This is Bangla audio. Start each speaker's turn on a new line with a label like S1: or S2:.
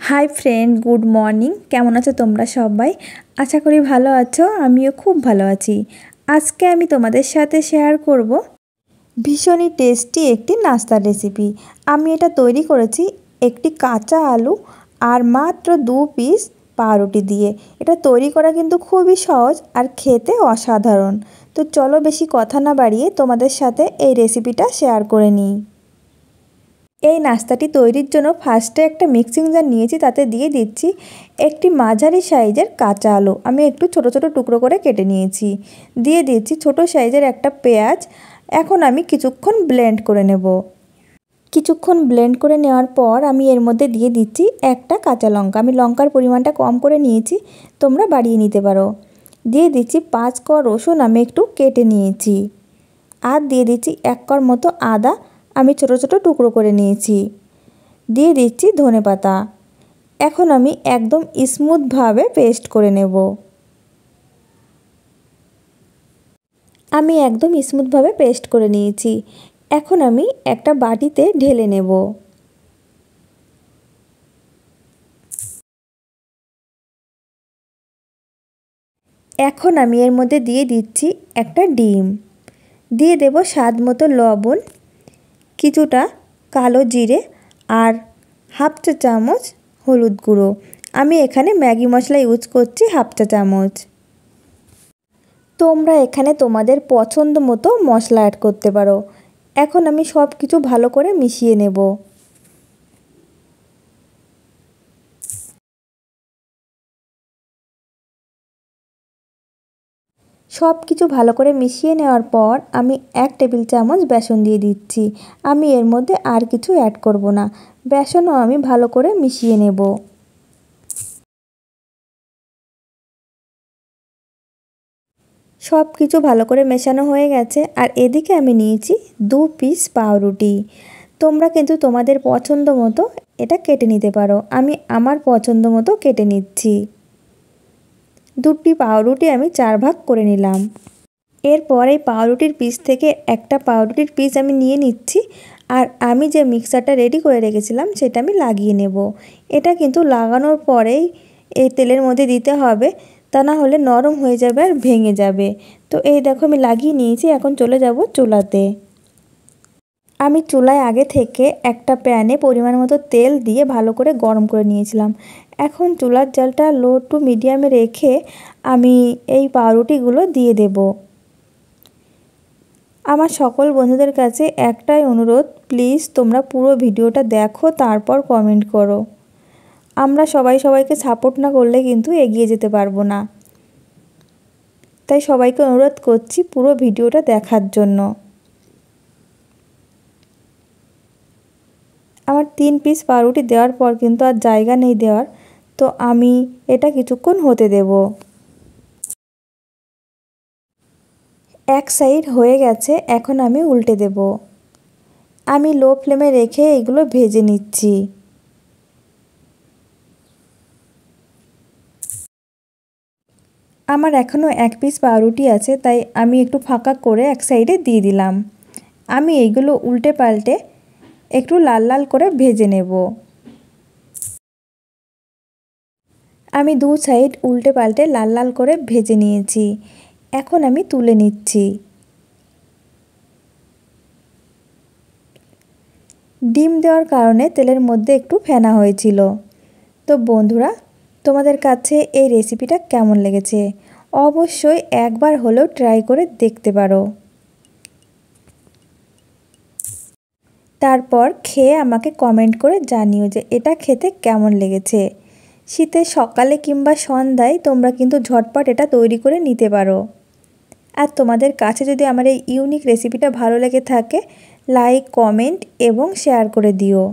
S1: हाई फ्रेंड गुड मर्निंग केमन आछो तोमरा सबाई आशा करी भालो आछो आमिओ खूब भालो आछि। आजके आमि तोमादेर साथे शेयार करब भीषण टेस्टी एकटी नास्तार रेसिपि। आमि एटा तैरी करेछि एकटी काँचा आलू और मात्र 2 पिस पाउरुटी दिए। एटा तैरी करा किन्तु खूबई सहज और खेते असाधारण। तो चलो बेशी कथा ना बाड़िए तोमादेर साथे एई रेसिपिटा शेयार करे निई। এই নাস্তাটি তৈরির জন্য ফার্স্টে একটা মিক্সিং জার নিয়েছি, তাতে দিয়ে দিচ্ছি একটি মাঝারি সাইজের কাঁচা আলু আমি একটু ছোট ছোট টুকরো করে কেটে নিয়েছি। দিয়ে দিচ্ছি ছোট সাইজের একটা পেঁয়াজ। এখন আমি কিছুক্ষণ ব্লেন্ড করে নেব। কিছুক্ষণ ব্লেন্ড করে নেওয়ার পর আমি এর মধ্যে দিয়ে দিচ্ছি একটা কাঁচা লঙ্কা। আমি লঙ্কার পরিমাণটা কম করে নিয়েছি, তোমরা বাড়িয়ে নিতে পারো। দিয়ে দিচ্ছি 5 কোয়া রসুন আমি একটু কেটে নিয়েছি। আর দিয়ে দিচ্ছি 1 কোয়ার মতো আদা আমি ছোটো ছোটো টুকরো করে নিয়েছি। দিয়ে দিচ্ছি ধনেপাতা। এখন আমি একদম স্মুথভাবে পেস্ট করে নেব। আমি একদম স্মুথভাবে পেস্ট করে নিয়েছি। এখন আমি একটা বাটিতে ঢেলে নেব। এখন আমি এর মধ্যে দিয়ে দিচ্ছি একটা ডিম। দিয়ে দেব স্বাদ মতো লবণ, কিছুটা কালো জিরে আর হাফ চা চামচ হলুদ গুঁড়ো। আমি এখানে ম্যাগি মশলা ইউজ করছি হাফ চা চামচ। তোমরা এখানে তোমাদের পছন্দ মতো মশলা অ্যাড করতে পারো। এখন আমি সব কিছু ভালো করে মিশিয়ে নেব। সব কিছু ভালো করে মিশিয়ে নেওয়ার পর আমি 1 টেবিল চামচ বেসন দিয়ে দিচ্ছি। আমি এর মধ্যে আর কিছু অ্যাড করব না। বেসনও আমি ভালো করে মিশিয়ে নেব। সব কিছু ভালো করে মেশানো হয়ে গেছে। আর এদিকে আমি নিয়েছি 2 পিস পাউরুটি। তোমরা কিন্তু তোমাদের পছন্দ মতো এটা কেটে নিতে পারো। আমি আমার পছন্দ মতো কেটে নিচ্ছি। 2টি পাউরুটি আমি 4 ভাগ করে নিলাম। এরপর এই পাউরুটির পিস থেকে একটা পাউরুটির পিস আমি নিয়ে নিচ্ছি। আর আমি যে মিক্সারটা রেডি করে রেখেছিলাম সেটা আমি লাগিয়ে নেব। এটা কিন্তু লাগানোর পরেই এই তেলের মধ্যে দিতে হবে, তা না হলে নরম হয়ে যাবে আর ভেঙে যাবে। তো এই দেখো আমি লাগিয়ে নিয়েছি। এখন চলে যাব চুলাতে। আমি চুলায় আগে থেকে একটা প্যানে পরিমাণ মতো তেল দিয়ে ভালো করে গরম করে নিয়েছিলাম। এখন চুলার জালটা লো টু মিডিয়ামে রেখে আমি এই পাউরুটিগুলো দিয়ে দেব। আমার সকল বন্ধুদের কাছে একটাই অনুরোধ, প্লিজ তোমরা পুরো ভিডিওটা দেখো, তারপর কমেন্ট করো। আমরা সবাই সবাইকে সাপোর্ট না করলে কিন্তু এগিয়ে যেতে পারবো না। তাই সবাইকে অনুরোধ করছি পুরো ভিডিওটা দেখার জন্য। আমার 3 পিস পাউরুটি দেওয়ার পর কিন্তু আর জায়গা নেই দেওয়ার, তো আমি এটা কিছুক্ষণ হতে দেব। এক সাইড হয়ে গেছে, এখন আমি উল্টে দেব। আমি লো ফ্লেমে রেখে এগুলো ভেজে নিচ্ছি। আমার এখনও 1 পিস পাউরুটি আছে, তাই আমি একটু ফাঁকা করে এক সাইডে দিয়ে দিলাম। আমি এইগুলো উল্টে পাল্টে একটু লাল লাল করে ভেজে নেব। আমি 2 সাইড উল্টে পাল্টে লাল লাল করে ভেজে নিয়েছি। এখন আমি তুলে নিচ্ছি। ডিম দেওয়ার কারণে তেলের মধ্যে একটু ফেনা হয়েছিল। তো বন্ধুরা, তোমাদের কাছে এই রেসিপিটা কেমন লেগেছে অবশ্যই একবার হলেও ট্রাই করে দেখতে পারো। তারপর খেয়ে আমাকে কমেন্ট করে জানিও যে এটা খেতে কেমন লেগেছে। শীতের সকালে কিংবা সন্ধ্যায় তোমরা কিন্তু ঝটপট এটা তৈরি করে নিতে পারো। আর তোমাদের কাছে যদি আমার এই ইউনিক রেসিপিটা ভালো লেগে থাকে, লাইক, কমেন্ট এবং শেয়ার করে দিও।